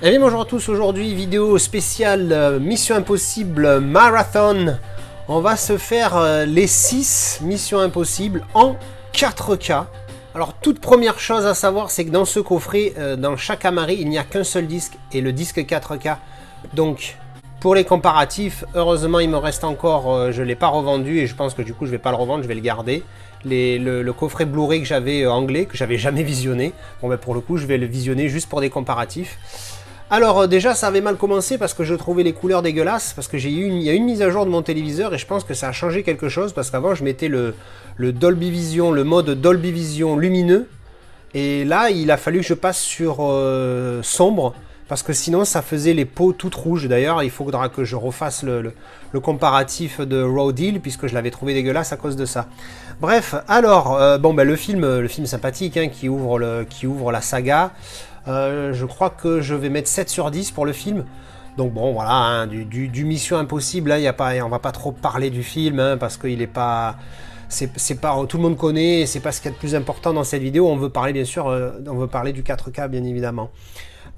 Eh bien bonjour à tous, aujourd'hui vidéo spéciale Mission Impossible Marathon. On va se faire les 6 Missions Impossibles en 4K. Alors toute première chose à savoir, c'est que dans ce coffret, dans chaque Amari, il n'y a qu'un seul disque et le disque 4K. Donc pour les comparatifs, heureusement il me reste encore, je ne l'ai pas revendu et je pense que du coup je ne vais pas le revendre, je vais le garder. Le coffret Blu-ray que j'avais anglais, que j'avais jamais visionné, bon ben pour le coup je vais le visionner juste pour des comparatifs. Alors déjà ça avait mal commencé parce que je trouvais les couleurs dégueulasses, parce que il y a une mise à jour de mon téléviseur et je pense que ça a changé quelque chose, parce qu'avant je mettais le Dolby Vision, le mode Dolby Vision lumineux, et là il a fallu que je passe sur sombre, parce que sinon ça faisait les peaux toutes rouges. D'ailleurs il faudra que je refasse le comparatif de Raw Deal, puisque je l'avais trouvé dégueulasse à cause de ça. Bref, alors bon ben le film sympathique hein, qui ouvre la saga. Je crois que je vais mettre 7 sur 10 pour le film. Donc bon voilà, hein, du Mission Impossible, hein, on va pas trop parler du film, hein, parce qu'il est pas... C'est pas, tout le monde connaît, c'est pas ce qu'il y a de plus important dans cette vidéo. On veut parler bien sûr, on veut parler du 4K bien évidemment.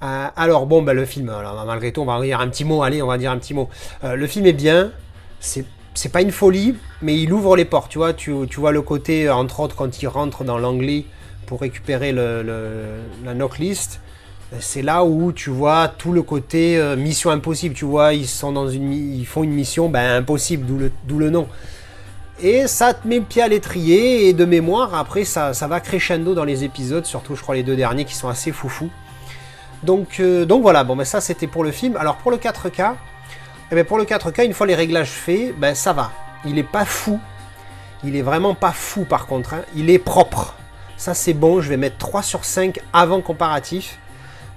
Alors bon, ben, le film, alors, malgré tout on va dire un petit mot, allez on va dire un petit mot. Le film est bien, c'est pas une folie, mais il ouvre les portes, tu vois le côté, entre autres quand il rentre dans l'anglais pour récupérer la knocklist, c'est là où tu vois tout le côté mission impossible, tu vois, ils font une mission impossible, d'où le nom. Et ça te met le pied à l'étrier, et de mémoire, après ça va crescendo dans les épisodes, surtout je crois les 2 derniers qui sont assez foufous. Donc voilà, bon ça c'était pour le film. Alors pour le 4K, pour le 4K, une fois les réglages faits, ça va. Il est pas fou, il est vraiment pas fou par contre, hein. Il est propre. Ça c'est bon, je vais mettre 3 sur 5 avant comparatif,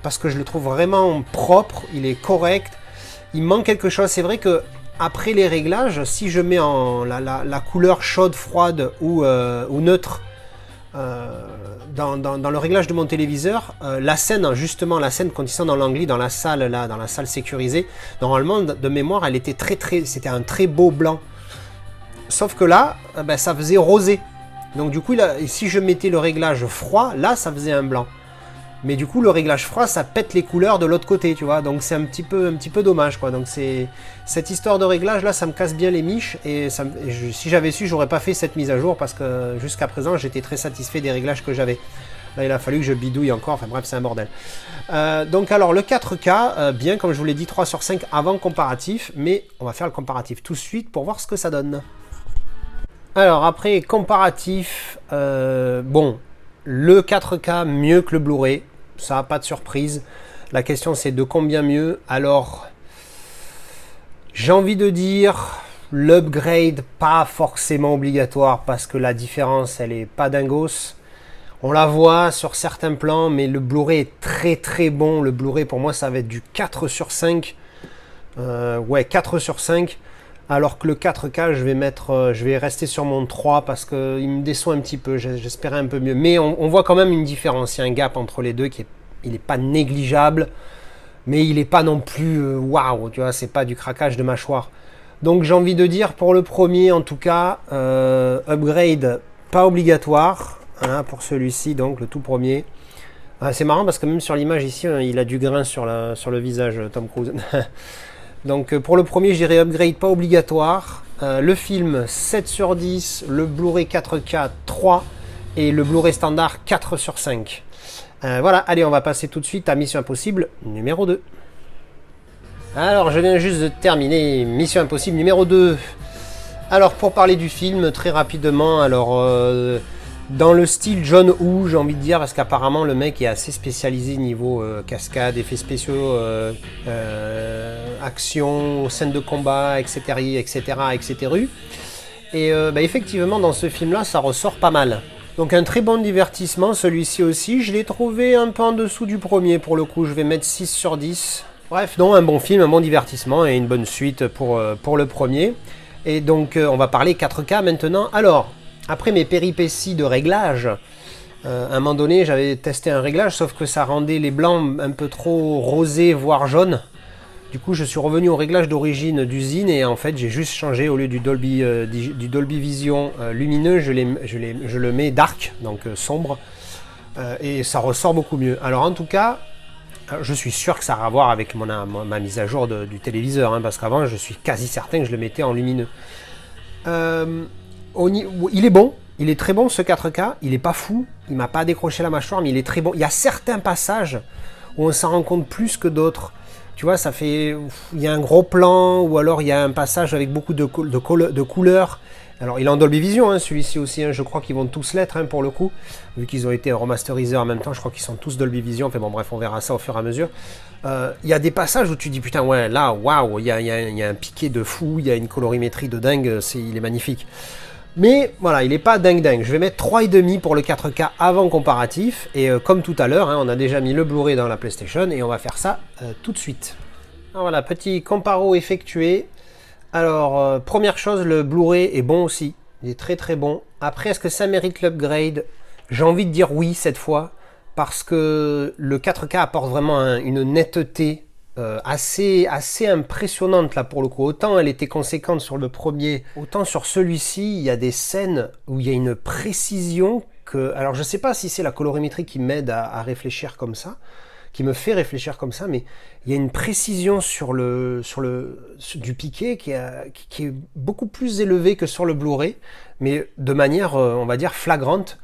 parce que je le trouve vraiment propre, il est correct. Il manque quelque chose, c'est vrai que après les réglages, si je mets en la couleur chaude, froide ou neutre dans le réglage de mon téléviseur, la scène quand ils sont dans l'anglais, dans la salle sécurisée, normalement de mémoire elle était c'était un très beau blanc. Sauf que là, ça faisait rosé. Donc du coup, si je mettais le réglage froid, là, ça faisait un blanc. Mais du coup, le réglage froid, ça pète les couleurs de l'autre côté, tu vois. Donc c'est un petit peu dommage, quoi. Donc cette histoire de réglage, là, ça me casse bien les miches. Et si j'avais su, j'aurais pas fait cette mise à jour, parce que jusqu'à présent, j'étais très satisfait des réglages que j'avais. Là, il a fallu que je bidouille encore. Enfin bref, c'est un bordel. Donc alors, le 4K, bien, comme je vous l'ai dit, 3 sur 5 avant comparatif. Mais on va faire le comparatif tout de suite pour voir ce que ça donne. Alors après comparatif, bon, le 4K mieux que le Blu-ray, ça n'a pas de surprise. La question c'est de combien mieux. Alors j'ai envie de dire l'upgrade pas forcément obligatoire, parce que la différence elle est pas dingos. On la voit sur certains plans, mais le Blu-ray est très très bon. Le Blu-ray pour moi ça va être du 4 sur 5. Ouais, 4 sur 5. Alors que le 4K, je vais rester sur mon 3 parce qu'il me déçoit un petit peu, j'espérais un peu mieux. Mais on voit quand même une différence, il y a un gap entre les deux il n'est pas négligeable, mais il n'est pas non plus waouh, tu vois, c'est pas du craquage de mâchoire. Donc j'ai envie de dire pour le premier en tout cas, upgrade pas obligatoire, hein, pour celui-ci, donc le tout premier. C'est marrant parce que même sur l'image ici, il a du grain sur le visage, Tom Cruise. Donc pour le premier, je dirais upgrade pas obligatoire. Le film 7 sur 10, le Blu-ray 4K 3 et le Blu-ray standard 4 sur 5. Voilà, allez, on va passer tout de suite à Mission Impossible numéro 2. Alors je viens juste de terminer Mission Impossible numéro 2. Alors pour parler du film très rapidement, alors dans le style John Woo, j'ai envie de dire, parce qu'apparemment le mec est assez spécialisé niveau cascade, effets spéciaux, action, scènes de combat, etc. Et effectivement dans ce film là ça ressort pas mal. Donc un très bon divertissement, celui-ci aussi. Je l'ai trouvé un peu en dessous du premier pour le coup, je vais mettre 6 sur 10. Bref, non, un bon film, un bon divertissement et une bonne suite pour le premier. Et donc on va parler 4K maintenant. Alors, après mes péripéties de réglage, à un moment donné j'avais testé un réglage, sauf que ça rendait les blancs un peu trop rosés, voire jaunes. Du coup je suis revenu au réglage d'origine d'usine et en fait j'ai juste changé, au lieu du Dolby Vision lumineux, je le mets dark, donc sombre, et ça ressort beaucoup mieux. Alors en tout cas, Alors, je suis sûr que ça a à voir avec ma mise à jour du téléviseur, hein, parce qu'avant, je suis quasi certain que je le mettais en lumineux. Il est bon, il est très bon ce 4K, il est pas fou, il m'a pas décroché la mâchoire, mais il est très bon. Il y a certains passages où on s'en rend compte plus que d'autres. Tu vois, il y a un gros plan, ou alors il y a un passage avec beaucoup de couleurs. Alors, il est en Dolby Vision, hein, celui-ci aussi, hein, je crois qu'ils vont tous l'être, hein, pour le coup. Vu qu'ils ont été remasterisés en même temps, je crois qu'ils sont tous Dolby Vision. Enfin bon, bref, on verra ça au fur et à mesure. Il y a des passages où tu dis, putain, ouais, là, waouh, il y a un piqué de fou, il y a une colorimétrie de dingue, il est magnifique. Mais voilà, il n'est pas dingue. Je vais mettre 3,5 pour le 4K avant comparatif. Et comme tout à l'heure, hein, on a déjà mis le Blu-ray dans la PlayStation et on va faire ça tout de suite. Alors voilà, petit comparo effectué. Alors, première chose, le Blu-ray est bon aussi. Il est très très bon. Après, est-ce que ça mérite l'upgrade? J'ai envie de dire oui cette fois. Parce que le 4K apporte vraiment une netteté assez impressionnante là pour le coup. Autant elle était conséquente sur le premier, autant sur celui-ci, il y a des scènes où il y a une précision que... Alors je sais pas si c'est la colorimétrie qui m'aide à réfléchir comme ça, qui me fait réfléchir comme ça, mais il y a une précision du piqué qui est beaucoup plus élevée que sur le Blu-ray, mais de manière, on va dire, flagrante.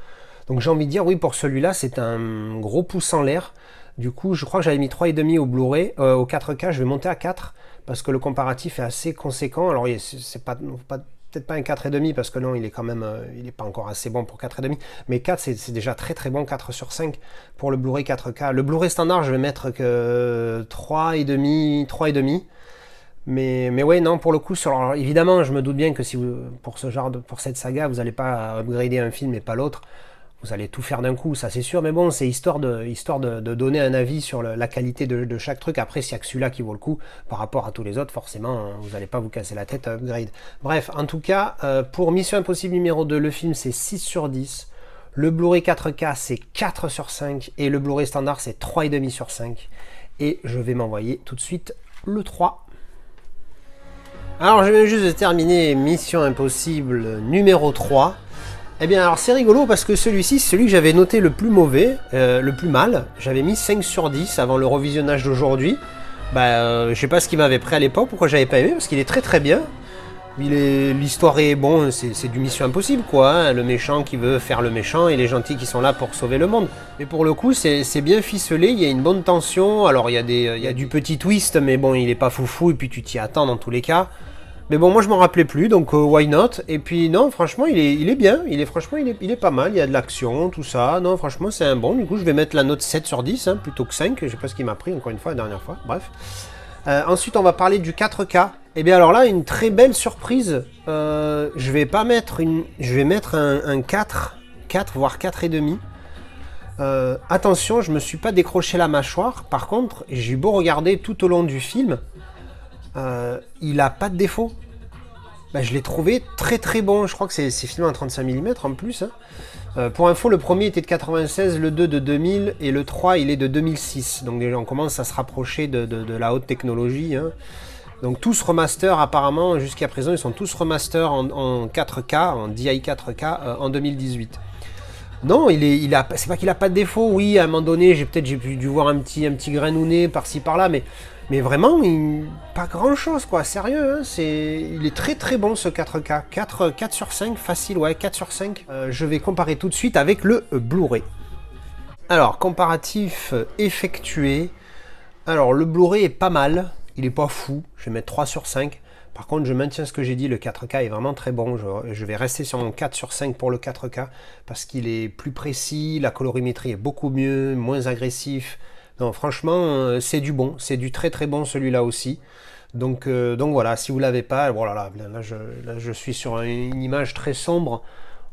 Donc j'ai envie de dire, oui, pour celui-là, c'est un gros pouce en l'air. Du coup, je crois que j'avais mis 3,5 au Blu-ray, au 4K, je vais monter à 4, parce que le comparatif est assez conséquent. Alors, c'est peut-être pas un 4,5, parce que non, il est quand même, il n'est pas encore assez bon pour 4,5, mais 4, c'est déjà très très bon, 4 sur 5 pour le Blu-ray 4K. Le Blu-ray standard, je vais mettre que 3,5. Mais ouais, non, pour le coup, alors, évidemment, je me doute bien que si vous, pour cette saga, vous n'allez pas upgrader un film et pas l'autre. Vous allez tout faire d'un coup, ça c'est sûr, mais bon, c'est histoire de donner un avis sur la qualité de chaque truc. Après, s'il n'y a que celui-là qui vaut le coup par rapport à tous les autres, forcément, vous n'allez pas vous casser la tête à upgrade. Bref, en tout cas, pour Mission Impossible numéro 2, le film c'est 6 sur 10. Le Blu-ray 4K c'est 4 sur 5 et le Blu-ray standard c'est 3,5 sur 5. Et je vais m'envoyer tout de suite le 3. Alors, je viens juste de terminer Mission Impossible numéro 3. Eh bien, alors c'est rigolo parce que celui-ci, c'est celui que j'avais noté le plus mauvais, le plus mal. J'avais mis 5 sur 10 avant le revisionnage d'aujourd'hui. Je sais pas ce qu'il m'avait pris à l'époque, pourquoi j'avais pas aimé, parce qu'il est très très bien. L'histoire est bon, c'est du Mission Impossible quoi, hein, le méchant qui veut faire le méchant et les gentils qui sont là pour sauver le monde. Mais pour le coup, c'est bien ficelé, il y a une bonne tension. Alors il y a du petit twist, mais bon, il est pas foufou et puis tu t'y attends dans tous les cas. Mais bon, moi je m'en rappelais plus, donc why not? Et puis non, franchement, il est bien, il est pas mal, il y a de l'action, tout ça. Non, franchement, c'est un bon. Du coup, je vais mettre la note 7 sur 10, hein, plutôt que 5. Je sais pas ce qu'il m'a pris, encore une fois, la dernière fois. Bref. Ensuite, on va parler du 4K. Et bien alors là, une très belle surprise. Je vais mettre un 4, voire 4,5. Attention, je me suis pas décroché la mâchoire. Par contre, j'ai eu beau regarder tout au long du film. Il a pas de défaut. Je l'ai trouvé très très bon. Je crois que c'est filmé en 35 mm en plus. Hein. Pour info, le premier était de 96, le 2 de 2000 et le 3 il est de 2006. Donc déjà on commence à se rapprocher de la haute technologie. Hein. Donc tous remaster apparemment, jusqu'à présent ils sont tous remaster en 4K, en DI 4K en 2018. Non, c'est pas qu'il a pas de défaut. Oui, à un moment donné, j'ai dû voir un petit grain ou nez par-ci par-là, mais vraiment, pas grand-chose, quoi. Sérieux, hein, il est très très bon ce 4K. 4 sur 5, facile, ouais, 4 sur 5. Je vais comparer tout de suite avec le Blu-ray. Alors, comparatif effectué. Alors, le Blu-ray est pas mal. Il est pas fou. Je vais mettre 3 sur 5. Par contre, je maintiens ce que j'ai dit, le 4K est vraiment très bon. Je vais rester sur mon 4 sur 5 pour le 4K parce qu'il est plus précis, la colorimétrie est beaucoup mieux, moins agressif. Non, franchement, c'est du bon, c'est du très très bon celui-là aussi. Donc voilà, si vous l'avez pas, voilà, là je suis sur une image très sombre.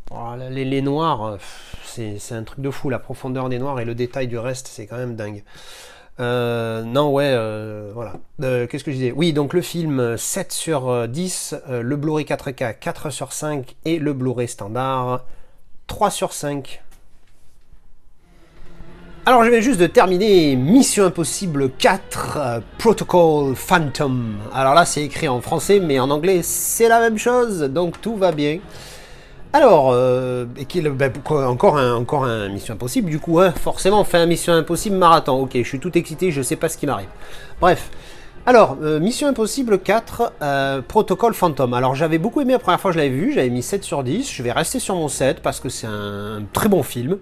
Voilà, les noirs, c'est un truc de fou, la profondeur des noirs et le détail du reste, c'est quand même dingue. Non, ouais, voilà. Qu'est-ce que je disais? Oui, donc le film 7 sur 10, le Blu-ray 4K 4 sur 5 et le Blu-ray standard 3 sur 5. Alors, je viens juste de terminer Mission Impossible 4 Protocol Phantom. Alors là, c'est écrit en français, mais en anglais, c'est la même chose, donc tout va bien. Alors, encore un Mission Impossible, du coup, hein, forcément, on fait un Mission Impossible marathon. Ok, je suis tout excité, je sais pas ce qui m'arrive. Bref. Alors, Mission Impossible 4, Protocole Phantom. Alors, j'avais beaucoup aimé la première fois que je l'avais vu, j'avais mis 7 sur 10. Je vais rester sur mon 7 parce que c'est un très bon film.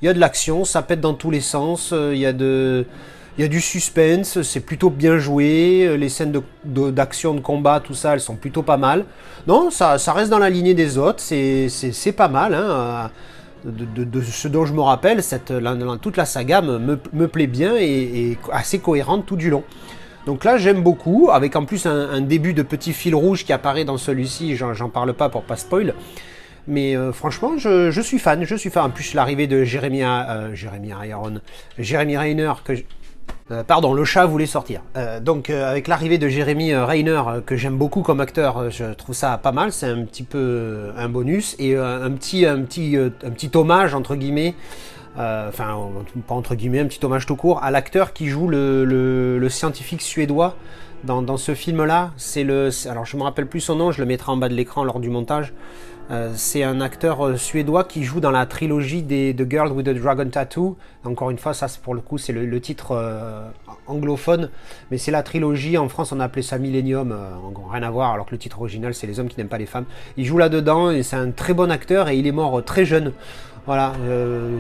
Il y a de l'action, ça pète dans tous les sens, il y a du suspense, c'est plutôt bien joué, les scènes d'action, de combat, tout ça, elles sont plutôt pas mal. Non, ça reste dans la lignée des autres, c'est pas mal, hein. De ce dont je me rappelle, toute la saga me plaît bien et assez cohérente tout du long. Donc là, j'aime beaucoup, avec en plus un début de petit fil rouge qui apparaît dans celui-ci, j'en parle pas pour pas spoil. Mais franchement, je suis fan, En plus, l'arrivée de Jeremy Renner, pardon, le chat voulait sortir. Avec l'arrivée de Jeremy Renner, que j'aime beaucoup comme acteur, je trouve ça pas mal. C'est un petit peu un bonus et un petit hommage entre guillemets. Enfin, pas entre guillemets, un petit hommage tout court à l'acteur qui joue le scientifique suédois dans ce film-là. Alors, je me rappelle plus son nom, je le mettrai en bas de l'écran lors du montage. C'est un acteur suédois qui joue dans la trilogie The Girl with the Dragon Tattoo. Encore une fois, ça pour le coup c'est le titre anglophone, mais c'est la trilogie. En France on a appelé ça Millennium, rien à voir, alors que le titre original c'est Les hommes qui n'aiment pas les femmes. Il joue là-dedans et c'est un très bon acteur et il est mort très jeune. Voilà,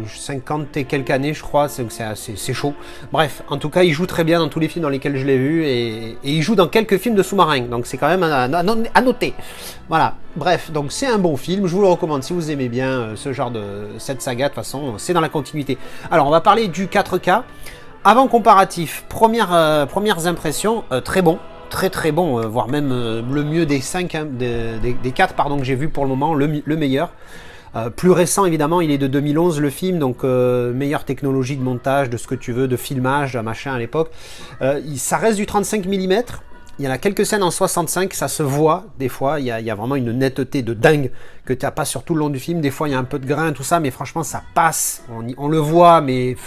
50 et quelques années je crois, c'est chaud. Bref, en tout cas il joue très bien dans tous les films dans lesquels je l'ai vu et il joue dans quelques films de sous-marins, donc c'est quand même à noter. Voilà, bref, donc c'est un bon film, je vous le recommande si vous aimez bien cette saga, de toute façon c'est dans la continuité. Alors on va parler du 4K. Avant comparatif, premières impressions, très bon. Très bon, voire même le mieux des 5, hein, des 4 pardon, que j'ai vu pour le moment, le meilleur. Plus récent évidemment, il est de 2011 le film, donc meilleure technologie de montage, de ce que tu veux, de filmage, machin à l'époque. Ça reste du 35 mm, il y en a quelques scènes en 65, ça se voit des fois, il y a vraiment une netteté de dingue que tu n'as pas sur tout le long du film. Des fois il y a un peu de grain, tout ça, mais franchement ça passe, on le voit, mais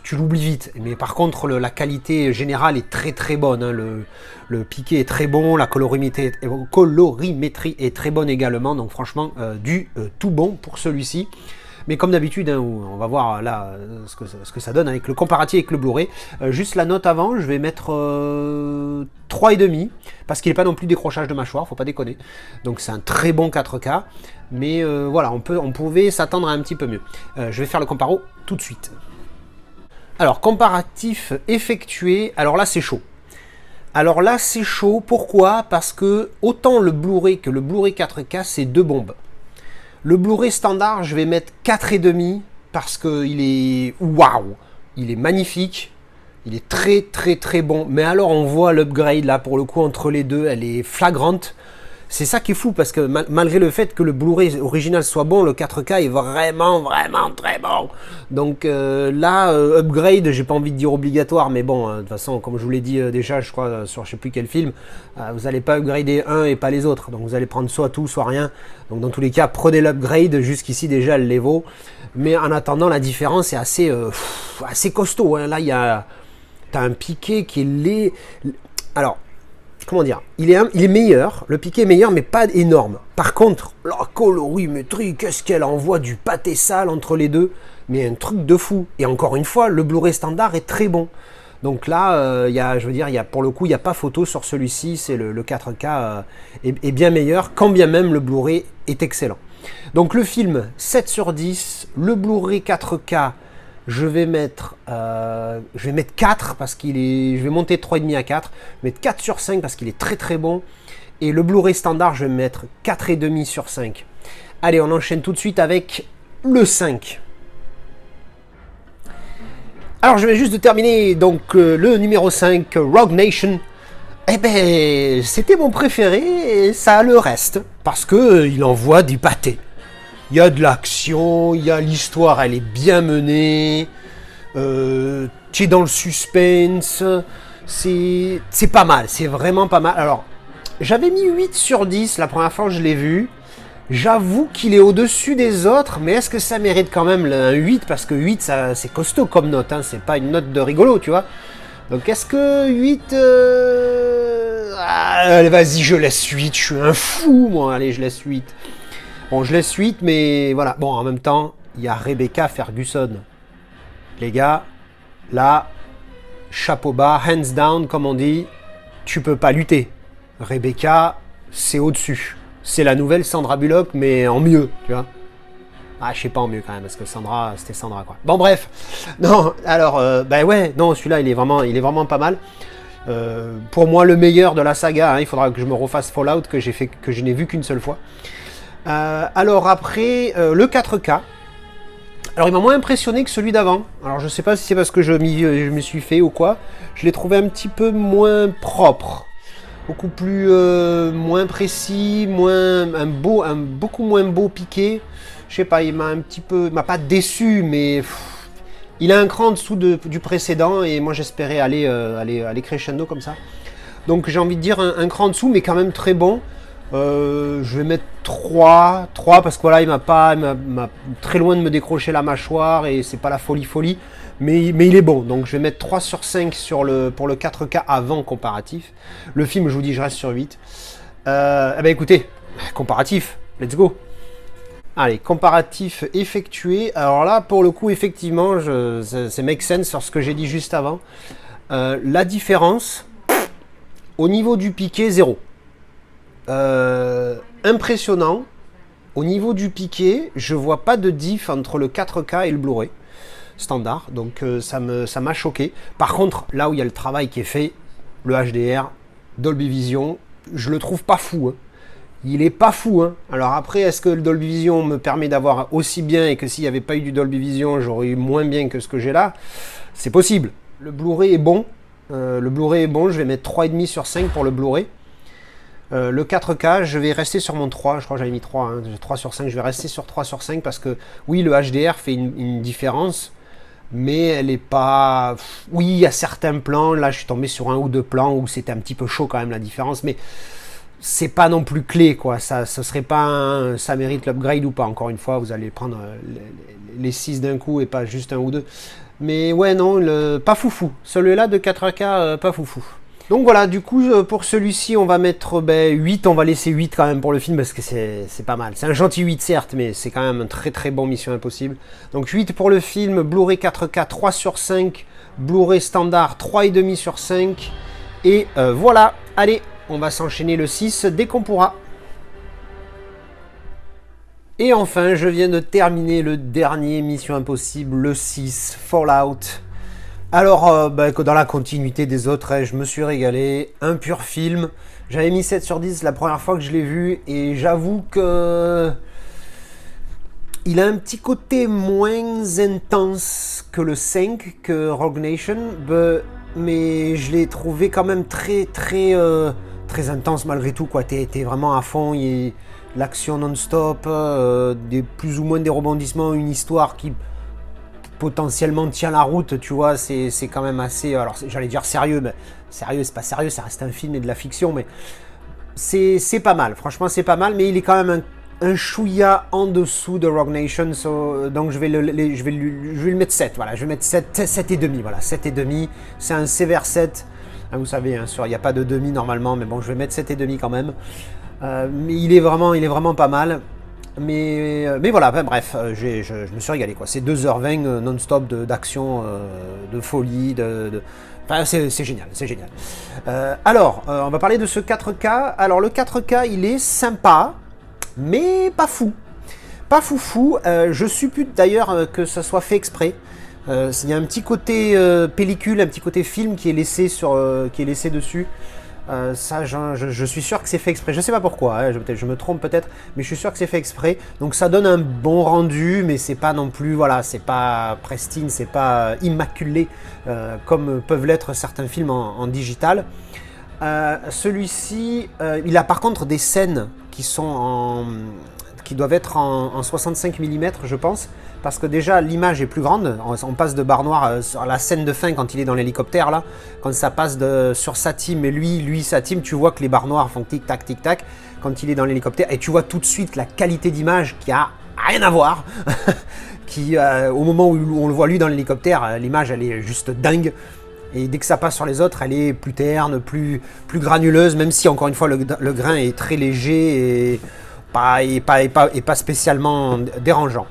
tu l'oublies vite. Mais par contre la qualité générale est très bonne, hein. Le piqué est très bon, la colorimétrie est très bonne également, donc franchement tout bon pour celui-ci. Mais comme d'habitude, hein, on va voir là ce que ça donne avec le comparatif avec le Blu-ray. Juste la note avant, je vais mettre 3,5, parce qu'il n'est pas non plus décrochage de mâchoire, faut pas déconner. Donc c'est un très bon 4K, mais voilà, on pouvait s'attendre à un petit peu mieux. Je vais faire le comparo tout de suite. Alors, comparatif effectué, alors là c'est chaud. Pourquoi? Parce que autant le Blu-ray que le Blu-ray 4K, c'est deux bombes. Le Blu-ray standard, je vais mettre 4,5 parce qu'il est waouh, il est magnifique, il est très bon. Mais alors on voit l'upgrade là pour le coup entre les deux, elle est flagrante. C'est ça qui est fou parce que malgré le fait que le Blu-ray original soit bon, le 4K est vraiment très bon. Donc upgrade, j'ai pas envie de dire obligatoire, mais bon, de toute façon, comme je vous l'ai dit déjà, je crois, sur je sais plus quel film, vous n'allez pas upgrader un et pas les autres. Donc vous allez prendre soit tout, soit rien. Donc dans tous les cas, prenez l'upgrade, jusqu'ici déjà, elle les vaut. Mais en attendant, la différence est assez costaud, hein. Là, t'as un piqué qui est alors, comment dire, il est meilleur, le piqué est meilleur, mais pas énorme. Par contre, la colorimétrie, qu'est-ce qu'elle envoie du pâté sale entre les deux, mais un truc de fou. Et encore une fois, le Blu-ray standard est très bon. Donc là, pour le coup, il n'y a pas photo sur celui-ci, c'est le 4K est bien meilleur, quand bien même le Blu-ray est excellent. Donc le film, 7 sur 10, le Blu-ray 4K, je vais mettre 4 parce je vais monter de 3,5 à 4, mettre 4 sur 5 parce qu'il est très bon. Et le Blu-ray standard, je vais mettre 4,5 sur 5. Allez, on enchaîne tout de suite avec le 5. Alors, je vais juste de terminer donc le numéro 5, Rogue Nation. Eh ben, c'était mon préféré et ça le reste parce que il envoie du pâté. Il y a de l'action, il y a l'histoire, elle est bien menée, tu es dans le suspense, c'est pas mal, c'est vraiment pas mal. Alors, j'avais mis 8 sur 10 la première fois que je l'ai vu, j'avoue qu'il est au-dessus des autres, mais est-ce que ça mérite quand même un 8? Parce que 8, c'est costaud comme note, hein, c'est pas une note de rigolo, tu vois. Donc est-ce que 8... allez, vas-y, je laisse 8, je suis un fou, moi, allez, je laisse 8. Bon, je laisse 8, mais voilà. Bon, en même temps, il y a Rebecca Ferguson. Les gars, là, chapeau bas, hands down, comme on dit, tu peux pas lutter. Rebecca, c'est au-dessus. C'est la nouvelle Sandra Bullock, mais en mieux, tu vois. Ah, je sais pas en mieux quand même, parce que Sandra, c'était Sandra, quoi. Bon, bref. Non, alors, bah ouais, non, celui-là, il est vraiment pas mal. Pour moi, le meilleur de la saga, hein, il faudra que je me refasse Fallout, que je n'ai vu qu'une seule fois. Alors après, le 4K. Alors il m'a moins impressionné que celui d'avant. Alors je sais pas si c'est parce que je me suis fait ou quoi. Je l'ai trouvé un petit peu moins propre. Beaucoup plus moins précis, beaucoup moins beau piqué. Je sais pas, il m'a pas déçu, mais il a un cran en dessous du précédent et moi j'espérais aller crescendo comme ça. Donc j'ai envie de dire un cran en dessous, mais quand même très bon. Je vais mettre 3 parce que voilà, il m'a très loin de me décrocher la mâchoire et c'est pas la folie, mais il est bon. Donc je vais mettre 3 sur 5 pour le 4K avant comparatif. Le film, je vous dis, je reste sur 8. Eh ben écoutez, comparatif, let's go. Allez, comparatif effectué. Alors là, pour le coup, effectivement, c'est make sense sur ce que j'ai dit juste avant. La différence, au niveau du piqué, 0. Impressionnant. Au niveau du piqué, je vois pas de diff entre le 4K et le Blu-ray standard, donc ça m'a choqué. Par contre, là où il y a le travail qui est fait, le HDR, Dolby Vision, je le trouve pas fou. Hein. Il est pas fou. Hein. Alors après, est-ce que le Dolby Vision me permet d'avoir aussi bien et que s'il n'y avait pas eu du Dolby Vision, j'aurais eu moins bien que ce que j'ai là? C'est possible. Le Blu-ray est bon. Je vais mettre 3,5 sur 5 pour le Blu-ray. Le 4K, je vais rester sur mon 3, je crois que j'avais mis 3, hein, 3 sur 5, je vais rester sur 3 sur 5 parce que oui, le HDR fait une différence, mais elle est pas... Oui, il y a certains plans, là je suis tombé sur un ou deux plans où c'était un petit peu chaud quand même la différence, mais c'est pas non plus clé, quoi. Ça serait pas ça mérite l'upgrade ou pas, encore une fois, vous allez prendre les 6 d'un coup et pas juste un ou deux. Mais ouais, non, pas foufou, celui-là de 4K, pas foufou. Donc voilà, du coup, pour celui-ci, on va mettre 8, on va laisser 8 quand même pour le film, parce que c'est pas mal. C'est un gentil 8, certes, mais c'est quand même un très très bon Mission Impossible. Donc 8 pour le film, Blu-ray 4K, 3 sur 5, Blu-ray standard, 3,5 sur 5. Et voilà, allez, on va s'enchaîner le 6 dès qu'on pourra. Et enfin, je viens de terminer le dernier Mission Impossible, le 6, Fallout. Alors, dans la continuité des autres, je me suis régalé, un pur film. J'avais mis 7 sur 10 la première fois que je l'ai vu et j'avoue que il a un petit côté moins intense que le 5, que Rogue Nation, mais je l'ai trouvé quand même très intense malgré tout, quoi. T'es vraiment à fond, l'action non-stop, plus ou moins des rebondissements, une histoire qui potentiellement tient la route, tu vois, c'est quand même assez, alors j'allais dire sérieux, mais sérieux, c'est pas sérieux, ça reste un film et de la fiction, mais c'est pas mal, franchement c'est pas mal, mais il est quand même un chouïa en dessous de Rogue Nation, donc je vais le mettre 7, voilà, je vais mettre 7,5, voilà, 7,5, c'est un sévère 7, hein, vous savez, hein, il n'y a pas de demi normalement, mais bon, je vais mettre 7,5 quand même, mais il est vraiment pas mal. Mais voilà, enfin, bref, je me suis régalé, quoi. C'est 2h20 non-stop d'action, de folie, Enfin, c'est génial, c'est génial. Alors, on va parler de ce 4K. Alors, le 4K, il est sympa, mais pas fou. Pas foufou. Je suppute d'ailleurs que ça soit fait exprès. Il y a un petit côté pellicule, un petit côté film qui est laissé dessus. Ça, je suis sûr que c'est fait exprès. Je sais pas pourquoi, hein, je me trompe peut-être, mais je suis sûr que c'est fait exprès. Donc ça donne un bon rendu, mais c'est pas non plus, voilà, c'est pas pristine, c'est pas immaculé comme peuvent l'être certains films en digital. Celui-ci, il a par contre des scènes qui doivent être en 65 mm, je pense, parce que déjà l'image est plus grande, on passe de barre noire sur la scène de fin quand il est dans l'hélicoptère là, quand ça passe sur sa team et lui sa team, tu vois que les barres noires font tic tac quand il est dans l'hélicoptère, et tu vois tout de suite la qualité d'image qui a rien à voir, qui au moment où on le voit lui dans l'hélicoptère, l'image elle est juste dingue. Et dès que ça passe sur les autres, elle est plus terne, plus granuleuse, même si encore une fois le grain est très léger et et pas spécialement dérangeant.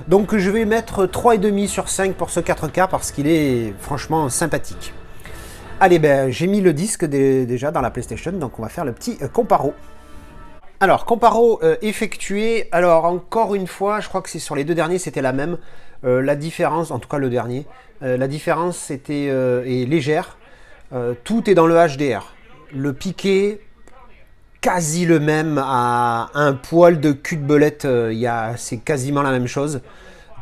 Donc je vais mettre 3,5 sur 5 pour ce 4K parce qu'il est franchement sympathique. Allez, ben, j'ai mis le disque déjà dans la PlayStation, donc on va faire le petit comparo. Alors, comparo effectué. Alors, encore une fois, je crois que c'est sur les deux derniers, c'était la même. La différence, en tout cas le dernier, la différence est légère. Tout est dans le HDR. Le piqué, quasi le même, à un poil de cul de belette, c'est quasiment la même chose.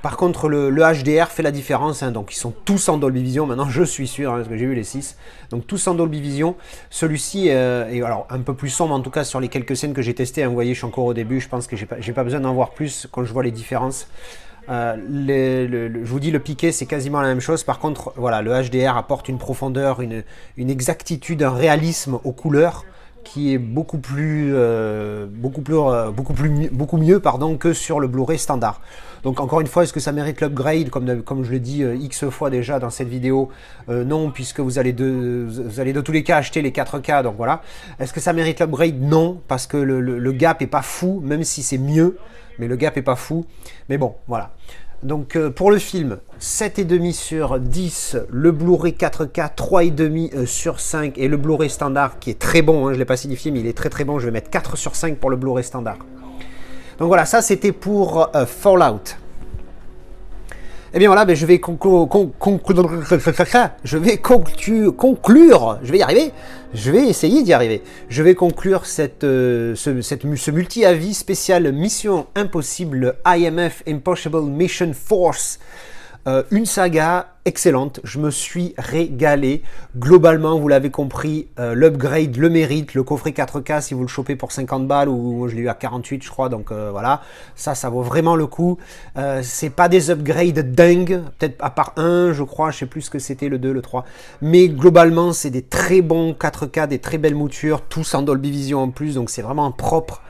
Par contre, le HDR fait la différence, hein, donc ils sont tous en Dolby Vision, maintenant je suis sûr, hein, parce que j'ai vu les 6, donc tous en Dolby Vision. Celui-ci est alors, un peu plus sombre, en tout cas sur les quelques scènes que j'ai testées, hein, vous voyez, je suis encore au début, je pense que j'ai pas besoin d'en voir plus quand je vois les différences. Je vous dis, le piqué c'est quasiment la même chose. Par contre, voilà, le HDR apporte une profondeur, une exactitude, un réalisme aux couleurs qui est beaucoup mieux pardon, que sur le Blu-ray standard. Donc encore une fois, est-ce que ça mérite l'upgrade comme je l'ai dit X fois déjà dans cette vidéo? Non, puisque vous allez de tous les cas acheter les 4K, donc voilà. Est-ce que ça mérite l'upgrade? Non, parce que le gap est pas fou, même si c'est mieux, mais le gap est pas fou. Mais bon, voilà. Donc pour le film, 7,5 sur 10, le Blu-ray 4K 3,5 sur 5 et le Blu-ray standard qui est très bon, hein, je ne l'ai pas signifié mais il est très bon, je vais mettre 4 sur 5 pour le Blu-ray standard. Donc voilà, ça c'était pour Fallout. Et bien voilà, ben, je vais conclure, je vais y arriver, je vais essayer d'y arriver. Je vais conclure ce multi-avis spécial Mission Impossible IMF Impossible Mission Force. Une saga excellente, je me suis régalé. Globalement, vous l'avez compris, l'upgrade le mérite. Le coffret 4K, si vous le chopez pour 50 balles, ou je l'ai eu à 48, je crois, donc voilà, ça vaut vraiment le coup. C'est pas des upgrades dingues, peut-être à part un, je crois, je sais plus ce que c'était, le 2, le 3. Mais globalement, c'est des très bons 4K, des très belles moutures, tous en Dolby Vision en plus, donc c'est vraiment propre.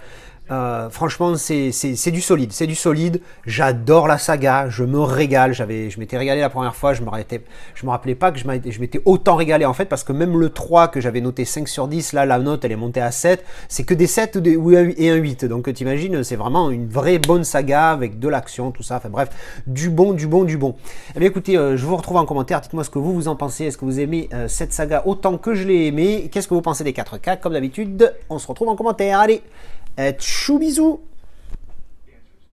Franchement, c'est du solide, j'adore la saga, je me régale, je m'étais régalé la première fois, je me rappelais pas que je m'étais autant régalé en fait, parce que même le 3 que j'avais noté 5 sur 10, là la note elle est montée à 7, c'est que des 7 et un 8, donc t'imagines, c'est vraiment une vraie bonne saga avec de l'action, tout ça, enfin bref, du bon. Eh bien écoutez, je vous retrouve en commentaire, dites-moi ce que vous en pensez, est-ce que vous aimez cette saga autant que je l'ai aimé, qu'est-ce que vous pensez des 4K, comme d'habitude, on se retrouve en commentaire, allez, tchou bisous.